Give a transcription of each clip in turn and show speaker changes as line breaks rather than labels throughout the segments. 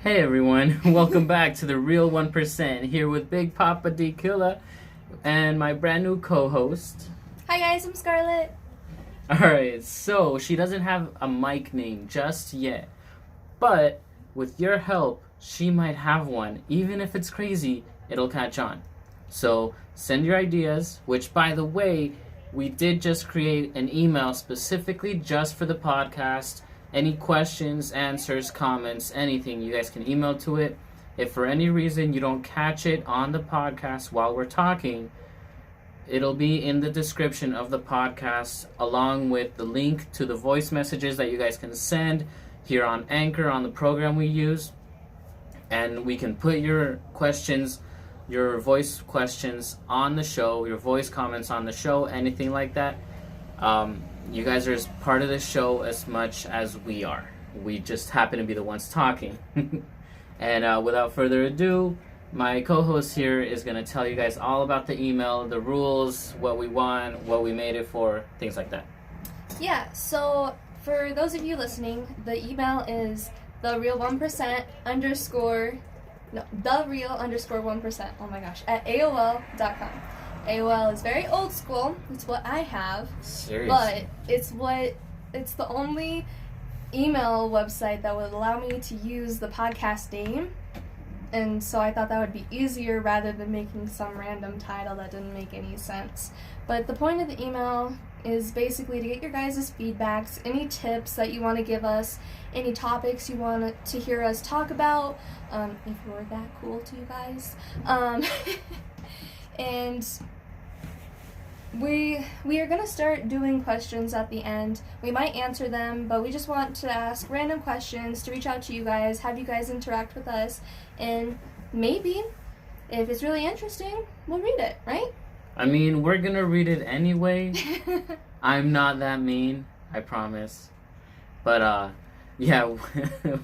Hey everyone, welcome back to the Real 1%, here with Big Papa D Killa and my brand new co-host.
Hi guys, I'm Scarlett.
Alright, so she doesn't have a mic name just yet, but with your help, she might have one. Even if it's crazy, it'll catch on. So send your ideas, which by the way, we did just create an email specifically just for the podcast. Any questions, answers, comments, anything, you guys can email to it. If for any reason you don't catch it on the podcast while we're talking, it'll be in the description of the podcast along with the link to the voice messages that you guys can send here on Anchor on the program we use. And we can put your questions, your voice questions on the show, your voice comments on the show, anything like that. You guys are as part of the show as much as we are. We just happen to be the ones talking. And without further ado, my co-host here is going to tell you guys all about the email, the rules, what we want, what we made it for, things like that.
Yeah, so for those of you listening, the email is thereal1% oh my gosh, at AOL.com. AOL is very old school. It's what I have.
Seriously?
But it's the only email website that would allow me to use the podcast name. And so I thought that would be easier rather than making some random title that didn't make any sense. But the point of the email is basically to get your guys' feedbacks, any tips that you want to give us, any topics you want to hear us talk about, if we're that cool to you guys. And we are going to start doing questions at the end. We might answer them, but we just want to ask random questions to reach out to you guys, have you guys interact with us, and maybe, if it's really interesting, we'll read it, right?
I mean, we're going to read it anyway. I'm not that mean, I promise. But, yeah,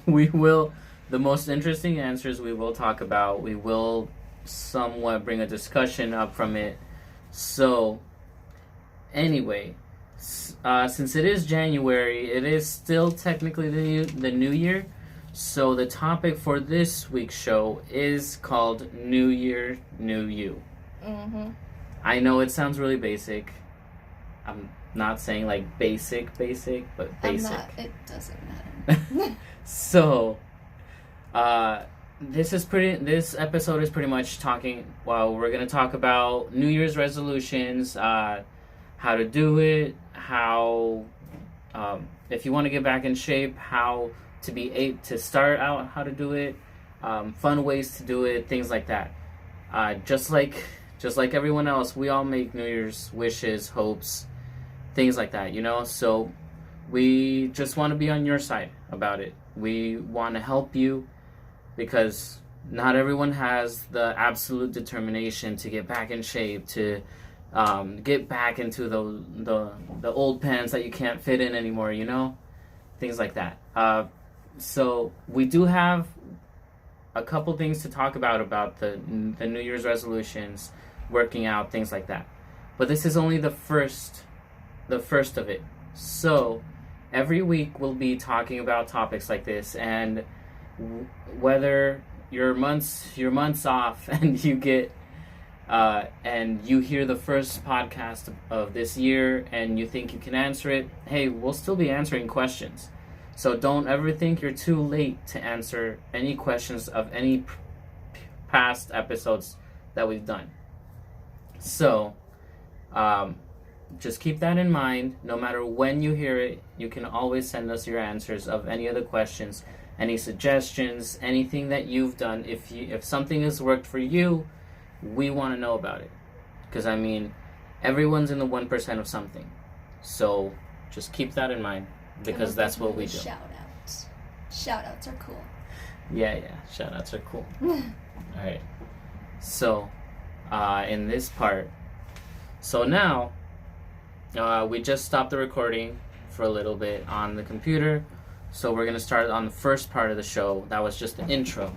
we will, the most interesting answers we will talk about. We will somewhat bring a discussion up from it. So, anyway, since it is January, it is still technically the new year. So the topic for this week's show is called New Year, New You.
Mm-hmm.
I know it sounds really basic. I'm not saying like basic, but basic.
It doesn't matter.
So, this episode is pretty much talking, well, we're going to talk about New Year's resolutions, how to do it, how, if you want to get back in shape, how to start out, how to do it, fun ways to do it, things like that. Just like everyone else, we all make New Year's wishes, hopes, things like that, you know? So we just want to be on your side about it. We want to help you because not everyone has the absolute determination to get back in shape, to get back into the old pants that you can't fit in anymore, you know? Things like that. So we do have a couple things to talk about the New Year's resolutions, working out, things like that. But this is only the first of it. So every week we'll be talking about topics like this, and whether your months off and you get and you hear the first podcast of this year and you think you can answer it, hey, we'll still be answering questions. So don't ever think you're too late to answer any questions of any past episodes that we've done. So just keep that in mind. No matter when you hear it, you can always send us your answers of any of the questions, any suggestions, anything that you've done. If something has worked for you, we want to know about it. Because, I mean, everyone's in the 1% of something. So just keep that in mind, because that's what we do.
Shout-outs. Shout-outs are cool.
Yeah, shout-outs are cool. Alright. So, in this part, so now, we just stopped the recording for a little bit on the computer. So we're going to start on the first part of the show. That was just the intro.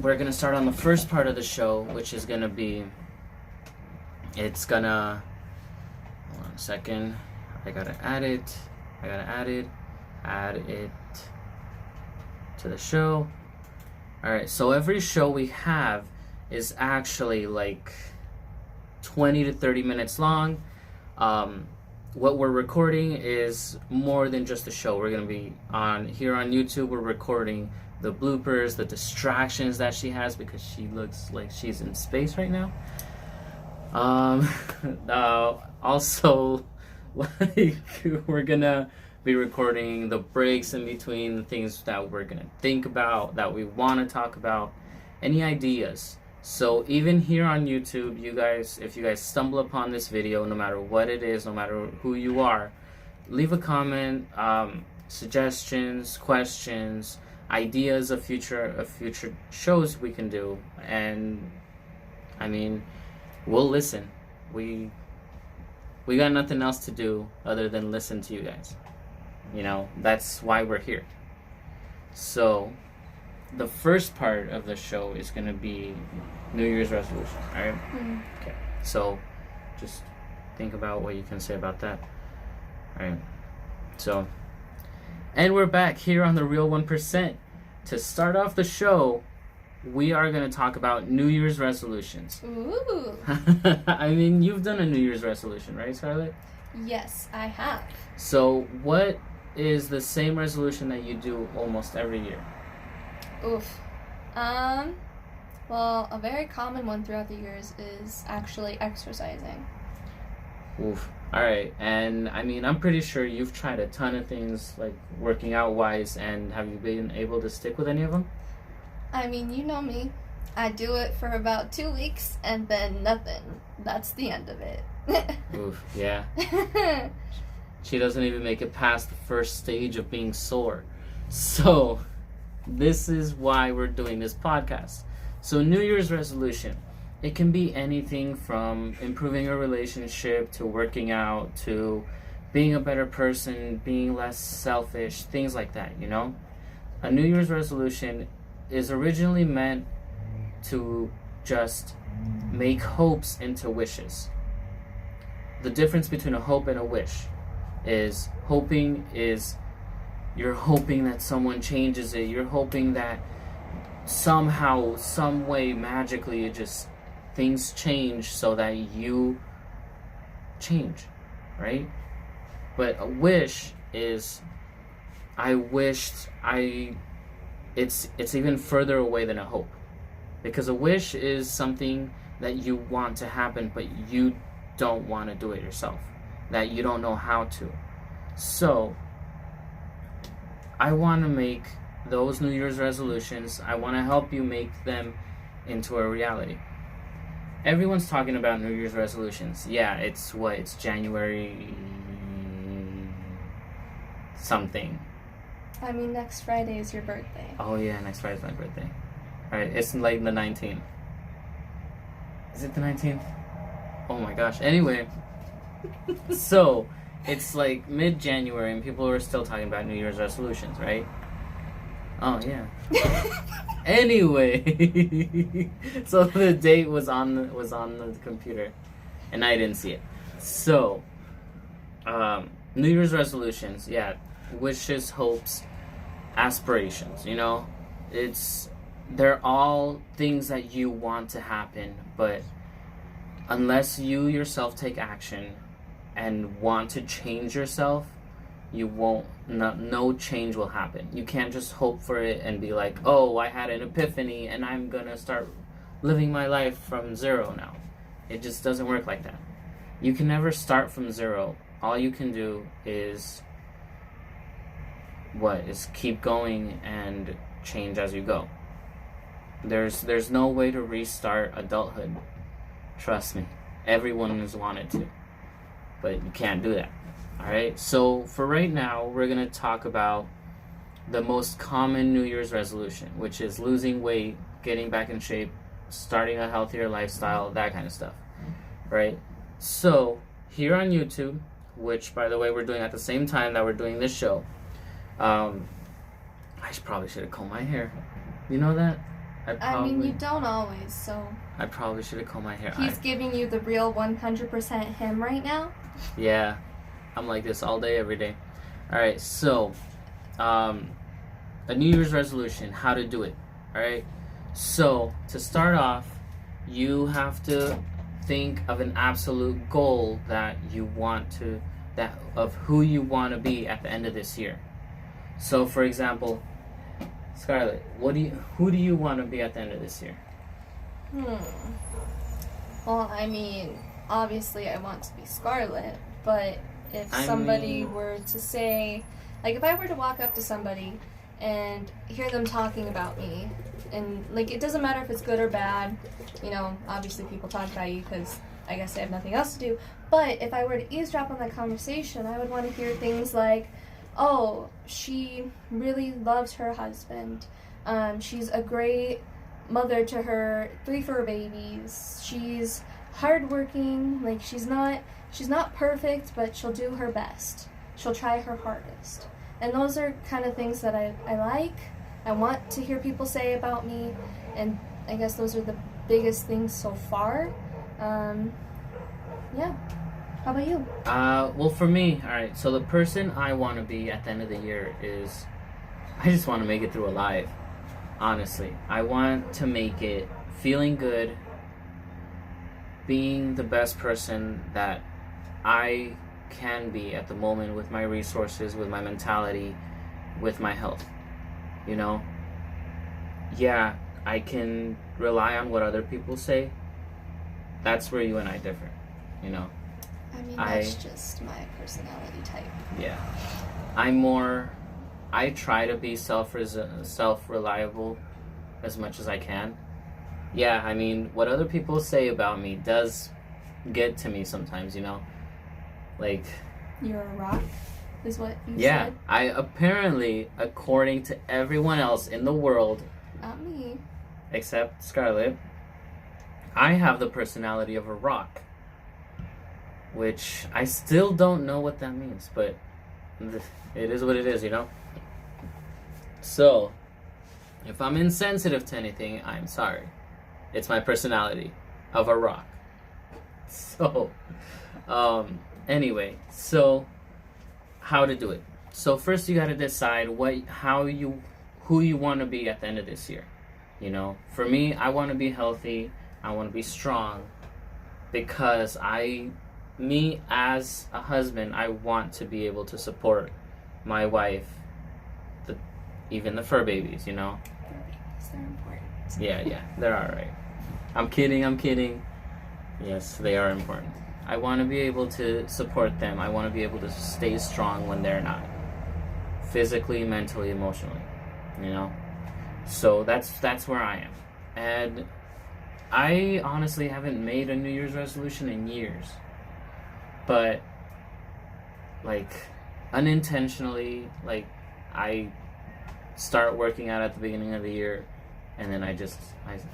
We're going to start on the first part of the show, which is going to be, hold on a second, I got to add it to the show. All right, so every show we have is actually like 20 to 30 minutes long. What we're recording is more than just a show. We're gonna be on YouTube. We're recording the bloopers, the distractions that she has because she looks like she's in space right now. Also, like we're gonna be recording the breaks in between, the things that we're gonna think about, that we want to talk about, any ideas. So even here on YouTube, you guys, if you guys stumble upon this video, no matter what it is, no matter who you are, leave a comment, suggestions, questions, ideas of future shows we can do, and I mean, we'll listen. We got nothing else to do other than listen to you guys. You know, that's why we're here. So the first part of the show is going to be New Year's resolution, all right? Okay. So just think about what you can say about that. All right. So, and we're back here on The Real 1%. To start off the show, we are going to talk about New Year's resolutions.
Ooh.
I mean, you've done a New Year's resolution, right, Scarlett?
Yes, I have.
So what is the same resolution that you do almost every year?
Oof. Well, a very common one throughout the years is actually exercising.
Oof. All right. And I mean, I'm pretty sure you've tried a ton of things, like working out wise, and have you been able to stick with any of them?
I mean, you know me. I do it for about 2 weeks and then nothing. That's the end of it.
Oof. Yeah. She doesn't even make it past the first stage of being sore. So this is why we're doing this podcast. So New Year's resolution, it can be anything from improving a relationship to working out to being a better person, being less selfish, things like that, you know? A New Year's resolution is originally meant to just make hopes into wishes. The difference between a hope and a wish is hoping is you're hoping that someone changes it. You're hoping that somehow, some way, magically, it just things change so that you change, right? But a wish is, it's even further away than a hope, because a wish is something that you want to happen, but you don't want to do it yourself, that you don't know how to. So I want to make those New Year's resolutions, I want to help you make them into a reality. Everyone's talking about New Year's resolutions. Yeah, it's January something.
I mean, next Friday is your birthday.
Oh yeah, next Friday's my birthday. Alright, it's like the 19th. Is it the 19th? Oh my gosh. Anyway, so it's like mid-January and people are still talking about New Year's resolutions, right? Oh yeah. Anyway, so the date was on the computer, and I didn't see it. So, New Year's resolutions, yeah, wishes, hopes, aspirations. You know, they're all things that you want to happen, but unless you yourself take action and want to change yourself, you won't. No change will happen. You can't just hope for it and be like, oh, I had an epiphany and I'm gonna start living my life from zero now. It just doesn't work like that. You can never start from zero. All you can do is keep going and change as you go. There's no way to restart adulthood. Trust me. Everyone has wanted to, but you can't do that. Alright, so for right now, we're going to talk about the most common New Year's resolution, which is losing weight, getting back in shape, starting a healthier lifestyle, that kind of stuff. Right? So, here on YouTube, which, by the way, we're doing at the same time that we're doing this show, I probably should have combed my hair. You know that?
I mean, you don't always, so...
I probably should have combed my hair.
He's giving you the real 100% him right now?
Yeah. I'm like this all day, every day. Alright, so, a New Year's resolution, how to do it. All right. So to start off, you have to think of an absolute goal that you want to, that of who you want to be at the end of this year. So, for example, Scarlett, who do you want to be at the end of this year?
Well, I mean, obviously I want to be Scarlett, but if somebody were to say, like, if I were to walk up to somebody and hear them talking about me, and, like, it doesn't matter if it's good or bad, you know, obviously people talk about you because I guess they have nothing else to do, but if I were to eavesdrop on that conversation, I would want to hear things like, oh, she really loves her husband, she's a great mother to her 3 fur babies, she's hardworking, like, she's not perfect, but she'll do her best, she'll try her hardest. And those are kind of things that I like, I want to hear people say about me, and I guess those are the biggest things so far. Yeah. How about you?
Well, for me, all right. So the person I want to be at the end of the year is, I just want to make it through alive. Honestly, I want to make it feeling good, being the best person that I can be at the moment with my resources, with my mentality, with my health. You know? Yeah, I can rely on what other people say. That's where you and I differ, you know?
I mean, that's just my personality type.
Yeah. I try to be self-reliable as much as I can. Yeah, I mean, what other people say about me does get to me sometimes, you know? Like...
You're a rock, is what you
yeah,
said?
I apparently, according to everyone else in the world...
Not me.
Except Scarlett, I have the personality of a rock. Which I still don't know what that means, but it is what it is, you know? So, if I'm insensitive to anything, I'm sorry. It's my personality of a rock. So, anyway, so how to do it. So first you got to decide who you want to be at the end of this year. You know, for me, I want to be healthy, I want to be strong, because me as a husband, I want to be able to support my wife, even the fur babies, you know?
Fur babies, they're important.
Yeah, they're alright. I'm kidding. Yes, they are important. I want to be able to support them. I want to be able to stay strong when they're not. Physically, mentally, emotionally, you know? So that's where I am. And I honestly haven't made a New Year's resolution in years. But, like, unintentionally, like, I start working out at the beginning of the year, and then I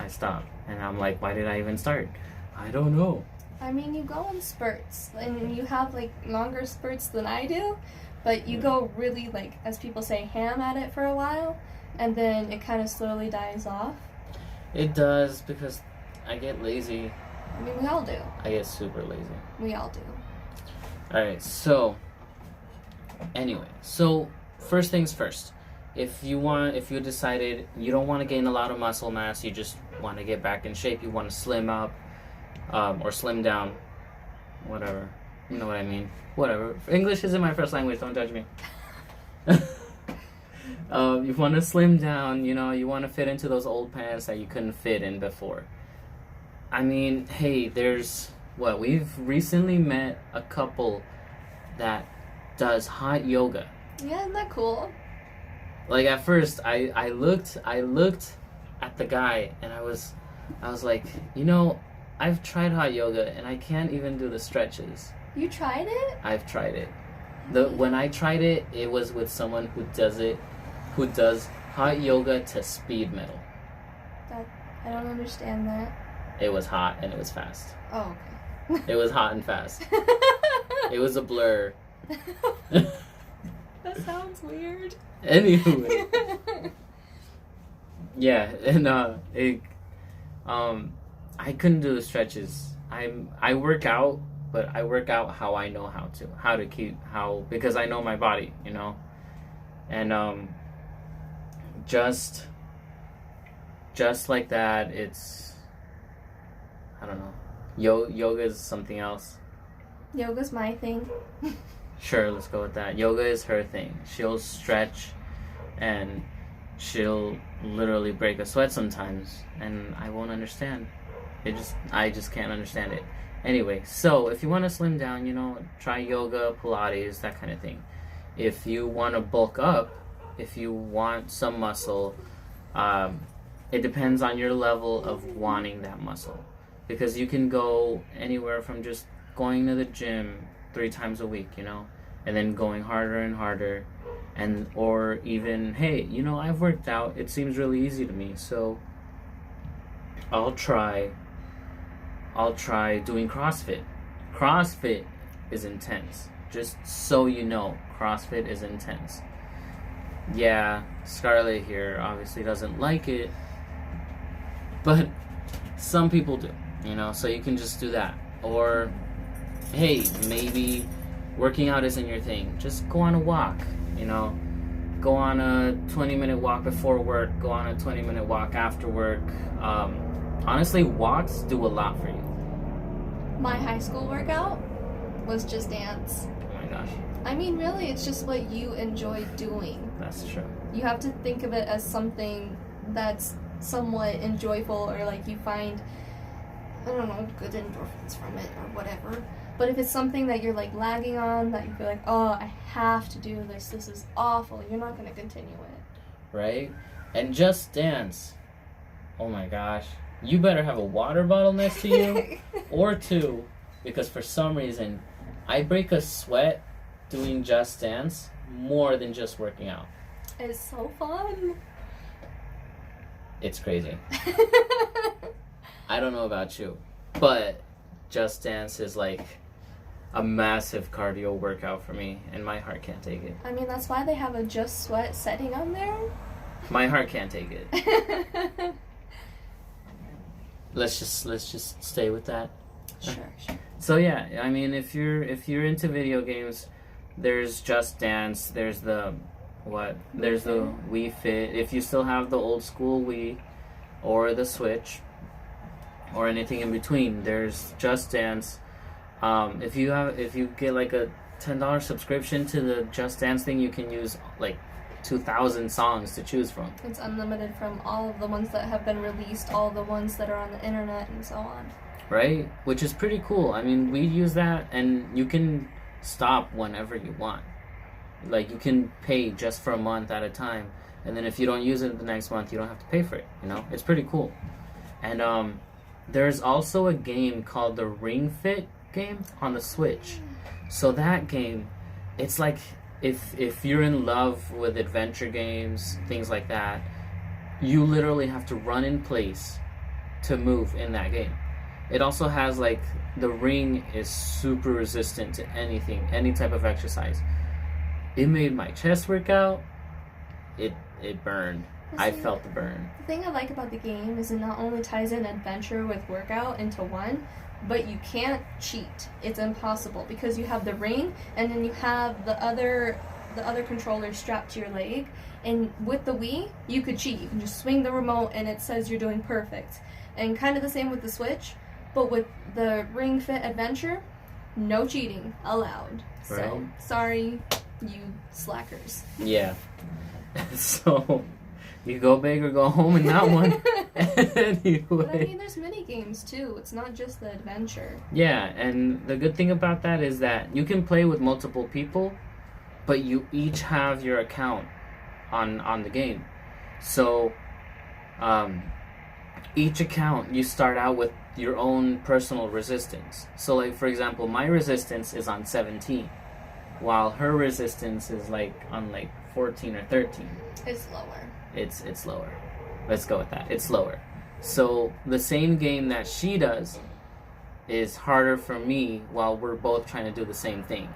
stop. And I'm like, why did I even start? I don't know.
I mean, you go in spurts, and you have, like, longer spurts than I do, but you go really, like, as people say, ham at it for a while, and then it kind of slowly dies off.
It does, because I get lazy.
I mean, we all do.
I get super lazy.
We all do.
Alright, so anyway, so first things first. If you decided you don't want to gain a lot of muscle mass, you just want to get back in shape, you want to slim up, or slim down, whatever. You know what I mean? Whatever. English isn't my first language, don't judge me. You want to slim down, you know, you want to fit into those old pants that you couldn't fit in before. I mean, hey, we've recently met a couple that does hot yoga.
Yeah, isn't that cool?
Like, at first, I looked at the guy, and I was like, you know, I've tried hot yoga, and I can't even do the stretches.
You tried it?
I've tried it. When I tried it, it was with someone who does hot yoga to speed metal.
I don't understand that.
It was hot, and it was fast.
Oh, okay.
It was hot and fast. It was a blur.
That sounds weird.
Anyway. Yeah, and I couldn't do the stretches. I work out, but I work out how I know because I know my body, you know? And just just like that, it's, I don't know. Yoga is something else.
Yoga's my thing.
Sure, let's go with that. Yoga is her thing. She'll stretch and she'll literally break a sweat sometimes, and I won't understand. I just can't understand it. Anyway, so if you want to slim down, try yoga, Pilates, that kind of thing. If you want to bulk up, if you want some muscle, it depends on your level of wanting that muscle. Because you can go anywhere from just going to the gym 3 times a week, and then going harder and harder, or even, hey, I've worked out, it seems really easy to me, so I'll try doing CrossFit. CrossFit is intense. Just so you know, CrossFit is intense. Yeah, Scarlett here obviously doesn't like it, but some people do, so you can just do that. Or, hey, maybe working out isn't your thing. Just go on a walk, Go on a 20-minute walk before work, go on a 20-minute walk after work. Honestly, walks do a lot for you.
My high school workout was just dance.
Oh my gosh.
I mean, really, it's just what you enjoy doing.
That's true.
You have to think of it as something that's somewhat enjoyable, or like you find, I don't know, good endorphins from it or whatever. But if it's something that you're like lagging on, that you feel like, oh, I have to do this is awful, you're not going to continue it.
Right? And Just Dance. Oh my gosh. You better have a water bottle next to you, or 2, because for some reason, I break a sweat doing Just Dance more than just working out.
It's so fun.
It's crazy. I don't know about you, but Just Dance is like a massive cardio workout for me, and my heart can't take it.
I mean, that's why they have a Just Sweat setting on there.
My heart can't take it. Let's just stay with that.
Sure.
So yeah, I mean, if you're into video games, there's Just Dance. There's the Wii Fit. If you still have the old school Wii, or the Switch, or anything in between, there's Just Dance. If you get like a $10 subscription to the Just Dance thing, you can use like 2,000 songs to choose from.
It's unlimited from all of the ones that have been released, all the ones that are on the internet, and so on.
Right? Which is pretty cool. I mean, we use that, and you can stop whenever you want. Like, you can pay just for a month at a time, and then if you don't use it the next month, you don't have to pay for it, It's pretty cool. And there's also a game called the Ring Fit game on the Switch. So that game, it's like, if you're in love with adventure games, things like that, you literally have to run in place to move in that game. It also has, like, the ring is super resistant to anything, any type of exercise. It made my chest work out. It burned. I felt the burn.
The thing I like about the game is it not only ties in adventure with workout into one, but you can't cheat. It's impossible, because you have the ring, and then you have the other controller strapped to your leg. And with the Wii, you could cheat. You can just swing the remote, and it says you're doing perfect. And kind of the same with the Switch, but with the Ring Fit Adventure, no cheating allowed.
Right.
So sorry, you slackers.
Yeah. So you go big or go home in that one. Anyway.
But I mean, there's mini games too. It's not just the adventure.
Yeah, and the good thing about that is that you can play with multiple people, but you each have your account on the game. So each account, you start out with your own personal resistance. So, like, for example, my resistance is on 17, while her resistance is like on like 14 or 13.
It's lower.
It's lower. Let's go with that. It's lower. So the same game that she does is harder for me, while we're both trying to do the same thing.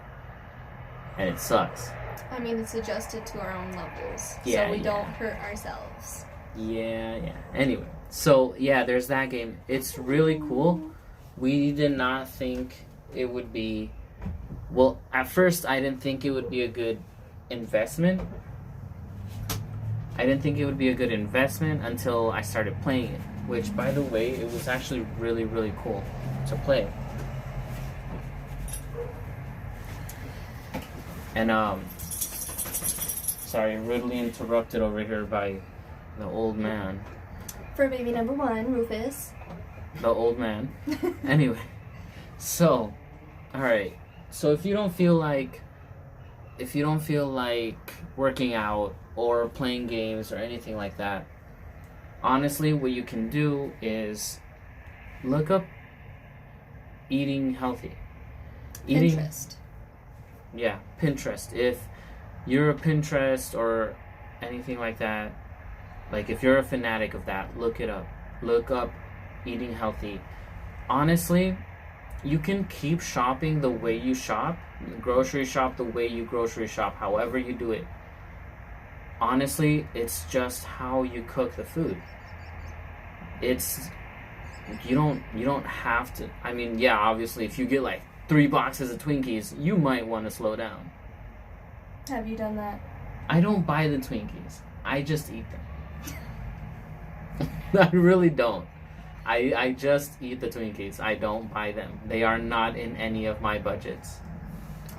And it sucks.
I mean, it's adjusted to our own levels,
Yeah,
so we
yeah.
don't hurt ourselves.
Yeah. Anyway, so yeah, there's that game. It's really cool. We did not think it would be... Well, at first I didn't think it would be a good investment. I didn't think it would be a good investment until I started playing it. Which, by the way, it was actually really, really cool to play. And sorry, rudely interrupted over here by the old man.
For baby number 1, Rufus.
The old man. Anyway, so, alright. So if you don't feel like working out or playing games or anything like that, honestly, what you can do is look up eating healthy.
Pinterest.
Yeah, Pinterest. If you're a Pinterest or anything like that, like if you're a fanatic of that, look it up. Look up eating healthy. Honestly, you can keep shopping the way you shop, grocery shop the way you grocery shop, however you do it. Honestly, it's just how you cook the food. It's you don't have to. I mean, yeah, obviously if you get like 3 boxes of Twinkies, you might want to slow down.
Have you done that?
I don't buy the Twinkies. I just eat them. I really don't. I just eat the Twinkies. I don't buy them. They are not in any of my budgets.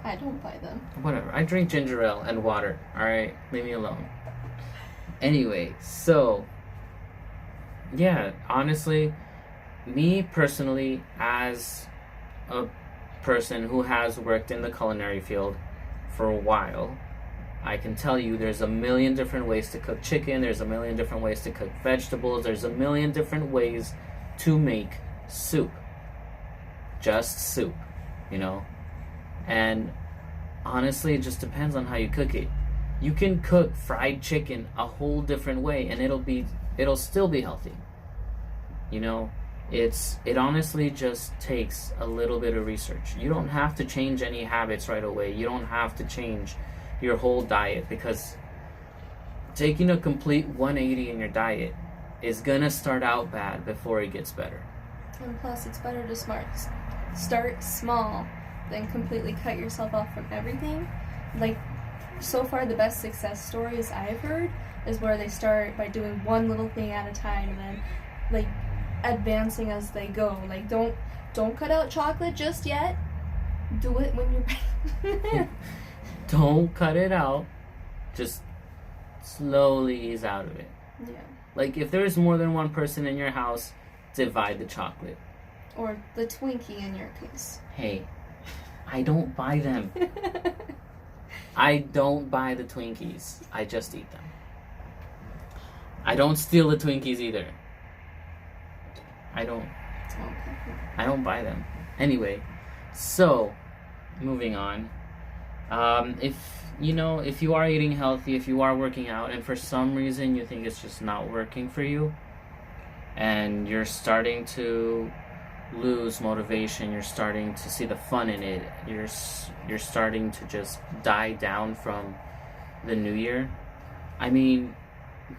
I don't buy them.
Whatever. I drink ginger ale and water. Alright? Leave me alone. Anyway, so yeah, honestly, me personally, as a person who has worked in the culinary field for a while, I can tell you there's a million different ways to cook chicken, there's a million different ways to cook vegetables, there's a million different ways to make soup. Just soup, you know? And honestly, it just depends on how you cook it. You can cook fried chicken a whole different way and it'll still be healthy. You know, it honestly just takes a little bit of research. You don't have to change any habits right away. You don't have to change your whole diet, because taking a complete 180 in your diet is gonna start out bad before it gets better.
And plus, it's better to start small than completely cut yourself off from everything. Like, so far the best success stories I've heard is where they start by doing one little thing at a time and then like advancing as they go. Like, don't cut out chocolate just yet. Do it when you're ready.
Don't cut it out. Just slowly ease out of it.
Yeah.
Like, if there's more than one person in your house, divide the chocolate.
Or the Twinkie in your case.
Hey, I don't buy them. I don't buy the Twinkies. I just eat them. I don't steal the Twinkies either. I don't buy them. Anyway, so, moving on. If you are eating healthy, if you are working out, and for some reason you think it's just not working for you, and you're starting to lose motivation, you're starting to see the fun in it, you're starting to just die down from the new year, I mean,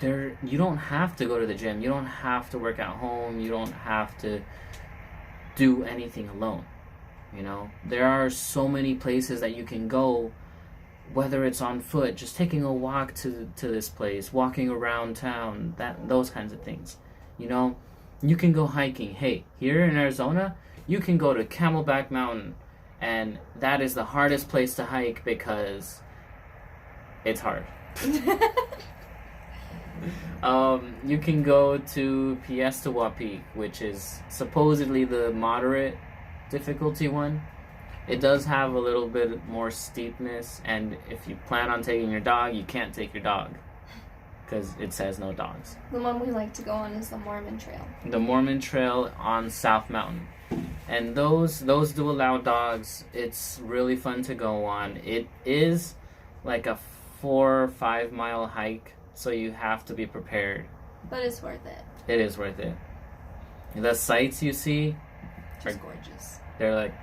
you don't have to go to the gym, you don't have to work at home, you don't have to do anything alone. You know, there are so many places that you can go, whether it's on foot, just taking a walk to this place, walking around town, those kinds of things. You know, you can go hiking. Hey, here in Arizona, you can go to Camelback Mountain, and that is the hardest place to hike because it's hard. You can go to Piestewa Peak, which is supposedly the moderate difficulty one. It does have a little bit more steepness, and if you plan on taking your dog, you can't take your dog because it says no dogs.
The one we like to go on is the Mormon Trail. The
Mormon Trail on South Mountain, and those do allow dogs. It's really fun to go on. It is like a 4 or 5 mile hike, so you have to be prepared.
But it's worth it.
It is worth it. The sights you see
are gorgeous.
They're like,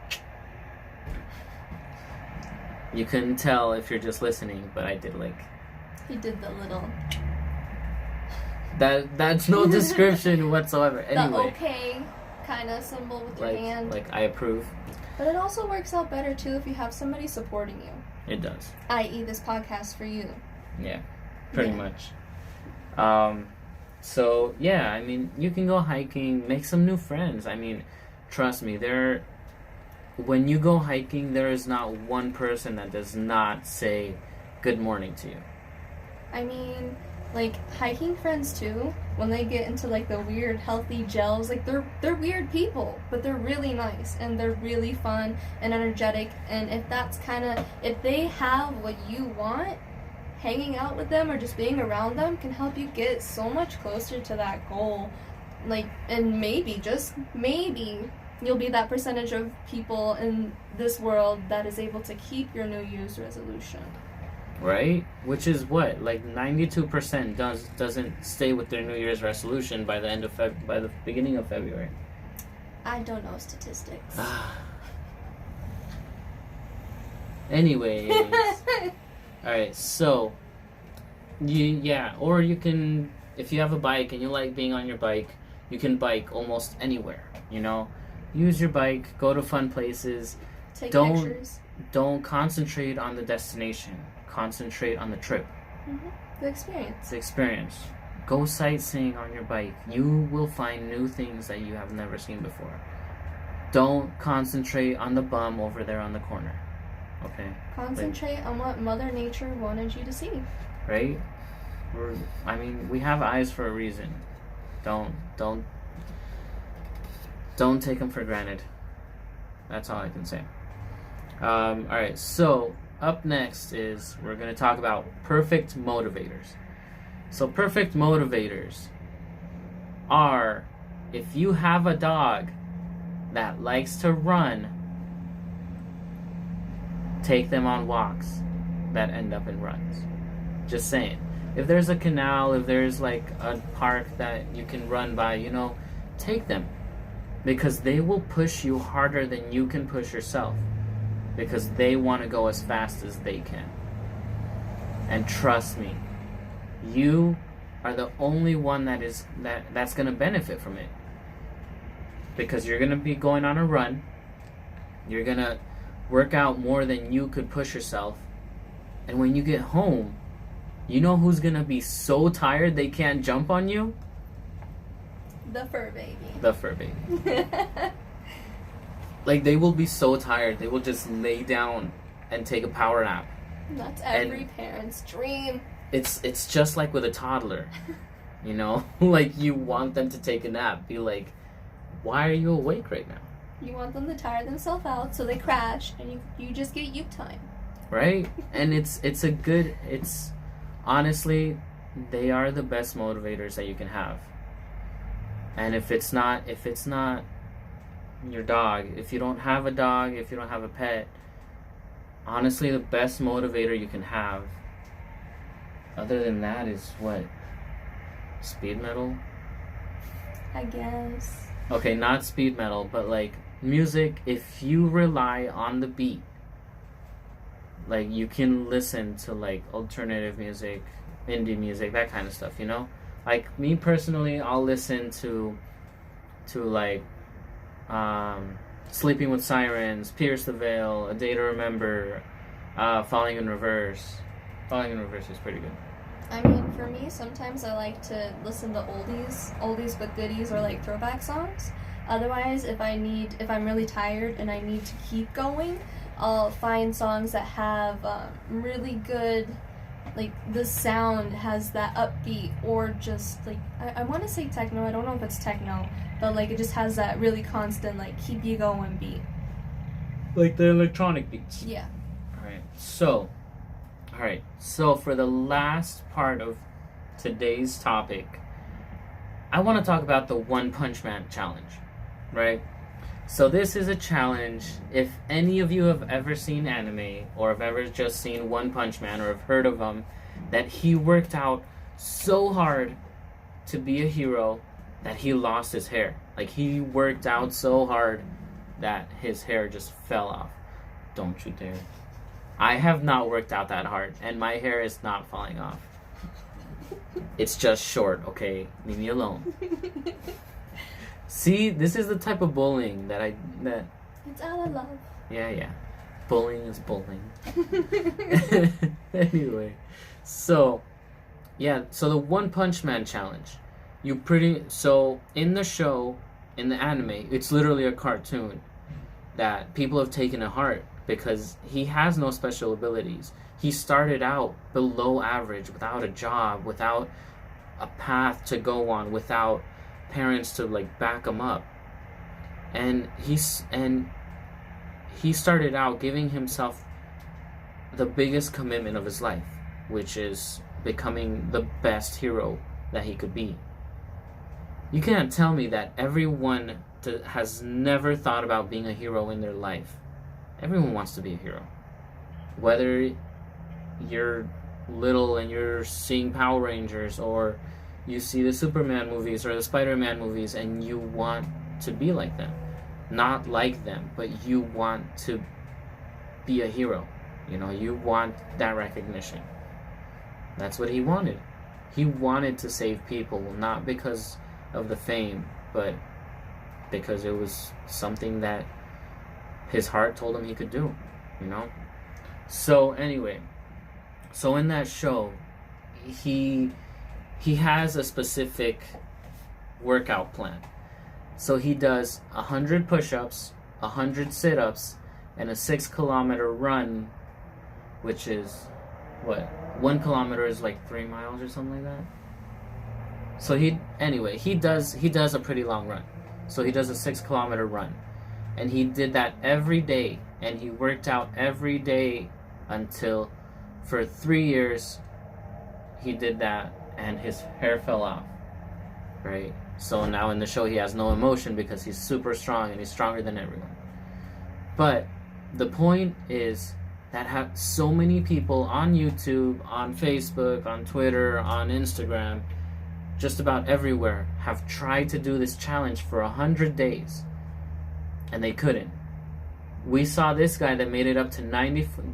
you couldn't tell if you're just listening, but I did like.
He did the little.
That's no description whatsoever. Anyway.
The okay kind of symbol with your hand.
Like I approve.
But it also works out better too if you have somebody supporting you.
It does.
I.e. this podcast for you.
Yeah, pretty much. So yeah, I mean, you can go hiking, make some new friends. I mean, trust me, when you go hiking, there is not one person that does not say good morning to you.
I mean, like hiking friends too, when they get into like the weird healthy gels, like they're weird people, but they're really nice and they're really fun and energetic. And if they have what you want, hanging out with them or just being around them can help you get so much closer to that goal. Like, and maybe, just maybe, you'll be that percentage of people in this world that is able to keep your New Year's resolution.
Right? Which is what? Like 92% doesn't stay with their New Year's resolution by the beginning of February.
I don't know statistics.
Anyways. Alright, so or you can, if you have a bike and you like being on your bike, you can bike almost anywhere, you know? Use your bike, go to fun places.
Take pictures.
Don't concentrate on the destination. Concentrate on the trip.
Mm-hmm. The experience.
The experience. Go sightseeing on your bike. You will find new things that you have never seen before. Don't concentrate on the bum over there on the corner. Okay?
Concentrate on what Mother Nature wanted you to see.
Right? We have eyes for a reason. Don't take them for granted. That's all I can say. Alright, so up next is we're going to talk about perfect motivators. So perfect motivators are, if you have a dog that likes to run, take them on walks that end up in runs. Just saying. If there's a canal, if there's like a park that you can run by, take them. Because they will push you harder than you can push yourself. Because they want to go as fast as they can. And trust me, you are the only one that's going to benefit from it. Because you're going to be going on a run. You're going to work out more than you could push yourself. And when you get home, you know who's going to be so tired they can't jump on you?
The fur baby.
The fur baby. Like, they will be so tired, they will just lay down and take a power nap.
That's every parent's dream.
It's just like with a toddler, Like, you want them to take a nap. Be like, why are you awake right now?
You want them to tire themselves out so they crash, and you just get you time. Right?
And it's honestly, they are the best motivators that you can have. And if it's not your dog, if you don't have a dog, if you don't have a pet, honestly, the best motivator you can have, other than that, is what? Speed metal?
I guess.
Okay, not speed metal, but like music. If you rely on the beat, like, you can listen to like alternative music, indie music, that kind of stuff, Like, me personally, I'll listen to like Sleeping with Sirens, Pierce the Veil, A Day to Remember, Falling in Reverse. Falling in Reverse is pretty good.
I mean, for me, sometimes I like to listen to oldies but goodies, or like throwback songs. Otherwise, if I'm really tired and I need to keep going, I'll find songs that have really good, like, the sound has that upbeat, or just like, I want to say techno. I don't know if it's techno, but like, it just has that really constant, like, keep you going beat.
Like the electronic beats.
Yeah.
Alright, so for the last part of today's topic, I want to talk about the One Punch Man challenge, right? So this is a challenge. If any of you have ever seen anime, or have ever just seen One Punch Man, or have heard of him, that he worked out so hard to be a hero that he lost his hair. Like, he worked out so hard that his hair just fell off. Don't you dare. I have not worked out that hard, and my hair is not falling off. It's just short, okay? Leave me alone. See, this is the type of bullying that
It's out of love.
Yeah. Bullying is bullying. Anyway, so Yeah, so the One Punch Man challenge. So in the show, in the anime, it's literally a cartoon that people have taken to heart because he has no special abilities. He started out below average, without a job, without a path to go on, without parents to like back him up. And he started out giving himself the biggest commitment of his life, which is becoming the best hero that he could be. You can't tell me that everyone has never thought about being a hero in their life. Everyone wants to be a hero. Whether you're little and you're seeing Power Rangers, or you see the Superman movies or the Spider-Man movies and you want to be like them. Not like them, but you want to be a hero. You know, you want that recognition. That's what he wanted. He wanted to save people, not because of the fame, but because it was something that his heart told him he could do, you know? So anyway, so in that show, he has a specific workout plan. So he does 100 push-ups, 100 sit-ups, and a 6-kilometer run, which is, what, 1 kilometer is like 3 miles or something like that? So he does a pretty long run. So he does a 6-kilometer run. And he did that every day. And he worked out every day until, for 3 years, he did that and his hair fell off. Right? So now in the show he has no emotion because he's super strong and he's stronger than everyone. But the point is that so many people on YouTube, on Facebook, on Twitter, on Instagram, just about everywhere, have tried to do this challenge for 100 days. And they couldn't. We saw this guy that made it up to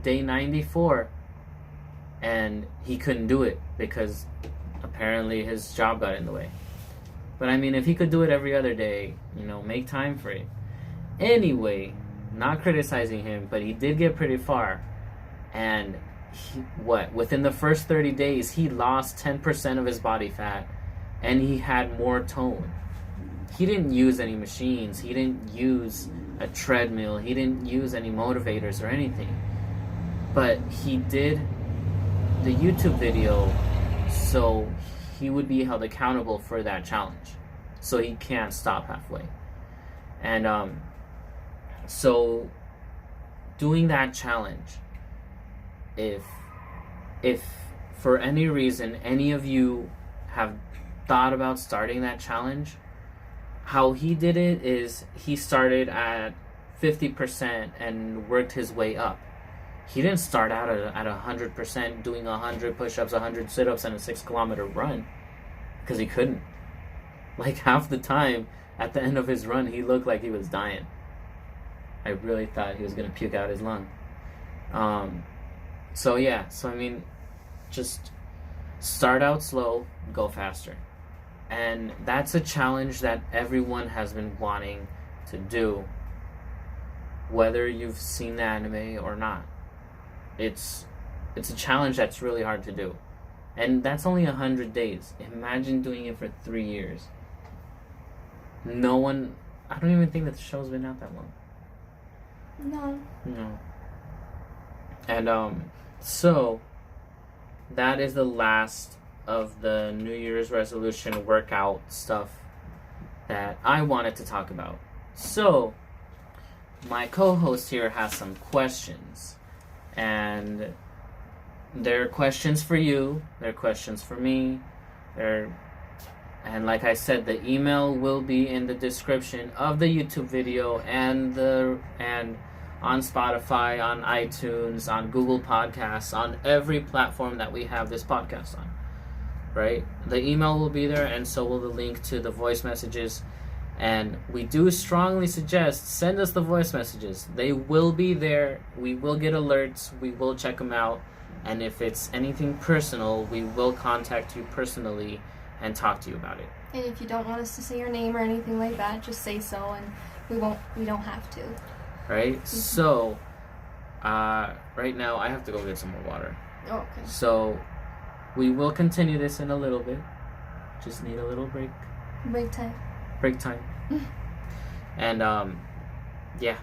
day 94, and he couldn't do it because apparently his job got in the way. But I mean, if he could do it every other day, you know, make time for it. Anyway, not criticizing him, but he did get pretty far. And within the first 30 days, he lost 10% of his body fat, and he had more tone. He didn't use any machines. He didn't use a treadmill. He didn't use any motivators or anything. But he did the YouTube video so he would be held accountable for that challenge. So he can't stop halfway. And so doing that challenge, if for any reason any of you have thought about starting that challenge, how he did it is he started at 50% and worked his way up. He didn't start out at 100% doing 100 push-ups, 100 sit-ups, and a 6-kilometer run, because he couldn't. Like, half the time at the end of his run, he looked like he was dying. I really thought he was going to puke out his lung. So I mean, just start out slow, go faster. And that's a challenge that everyone has been wanting to do, whether you've seen the anime or not. It's a challenge that's really hard to do. And that's only 100 days. Imagine doing it for 3 years. I don't even think that the show's been out that long. No. And so that is the last of the New Year's resolution workout stuff that I wanted to talk about. So my co-host here has some questions, and they're questions for you, they're questions for me, and like I said, the email will be in the description of the YouTube video and on Spotify, on iTunes, on Google Podcasts, on every platform that we have this podcast on. Right? The email will be there, and so will the link to the voice messages. And we do strongly suggest send us the voice messages. They will be there. We will get alerts. We will check them out. And if it's anything personal, we will contact you personally and talk to you about it.
And if you don't want us to say your name or anything like that, just say so, and we don't have to.
Right? Mm-hmm. So, right now I have to go get some more water.
Oh, okay.
So, We will continue this in a little bit. Just need a little break.
Break time.
Break time. And yeah.